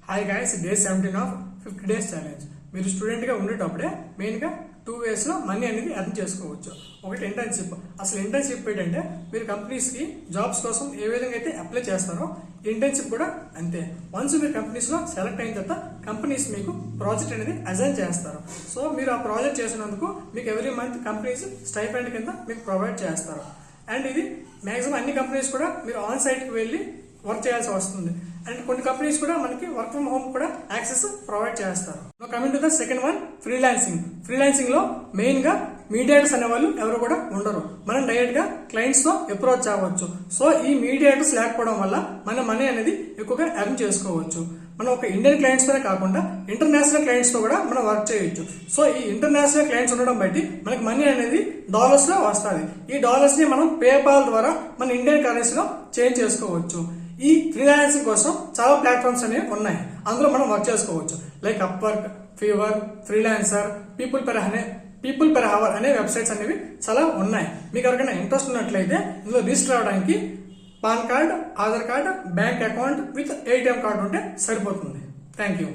Hi guys, day 17 of 50 days challenge. మీరు స్టూడెంట్గా ఉండేటప్పుడే మెయిన్గా 2 waysలో మనీ అనేది ఎర్న్ చేసుకోవచ్చు. ఒకటి ఇంటర్న్షిప్. అసలు ఇంటర్న్షిప్ ఏంటంటే మీరు కంపెనీస్కి జాబ్స్ కోసం ఏ విధంగా అయితే అప్లై చేస్తారో ఇంటర్న్షిప్ కూడా అంతే. వన్స్ మీరు కంపెనీస్లో సెలెక్ట్ అయిన తర్వాత కంపెనీస్ మీకు ప్రాజెక్ట్ అనేది అసైన్ చేస్తారు. సో మీరు ఆ ప్రాజెక్ట్ చేసినందుకు మీకు ఎవ్రీ మంత్ కంపెనీస్ స్టైపెండ్ కింద మీకు ప్రొవైడ్ చేస్తారు. అండ్ ఇది మ్యాక్సిమం అన్ని కంపెనీస్ కూడా మీరు ఆన్ సైట్కి వెళ్ళి వర్క్ చేయాల్సి వస్తుంది. అండ్ కొన్ని కంపెనీస్ కూడా మనకి వర్క్ ఫ్రమ్ హోమ్ కూడా యాక్సెస్ ప్రొవైడ్ చేస్తారు. Coming to the second one, freelancing. Freelancing లో మెయిన్ గా మీడియేటర్స్ అనే వాళ్ళు ఎవరు కూడా ఉండరు. మనం డైరెక్ట్ గా క్లయింట్స్ తో అప్రోచ్ అవ్వచ్చు. సో ఈ మీడియేటర్స్ లేకపోవడం వల్ల మన మనీ అనేది ఎక్కువగా ఎర్న్ చేసుకోవచ్చు. మనం ఒక ఇండియన్ క్లయింట్స్ తోనే కాకుండా ఇంటర్నేషనల్ క్లయింట్స్ తో కూడా మనం వర్క్ చేయొచ్చు. సో ఈ ఇంటర్నేషనల్ క్లయింట్స్ ఉండడం బట్టి మనకి మనీ అనేది డాలర్స్ లో వస్తుంది. ఈ డాలర్స్ ని మనం పేపాల్ ద్వారా మన ఇండియన్ కరెన్సీలో చేంజ్ చేసుకోవచ్చు. ఈ ఫ్రీలాన్సింగ్ కోసం చాలా ప్లాట్ఫామ్స్ అనేవి ఉన్నాయి. అందులో మనం వర్క్ చేసుకోవచ్చు. Like Upwork, Fiverr, Freelancer, People Per Hour అనే వెబ్సైట్స్ అనేవి చాలా ఉన్నాయి. మీకు ఎవరికైనా ఇంట్రెస్ట్ ఉన్నట్లయితే ఇందులో రిజిస్టర్ అవడానికి pan card, Aadhaar card, bank account with ATM card ఉంటే సరిపోతుంది. Thank you.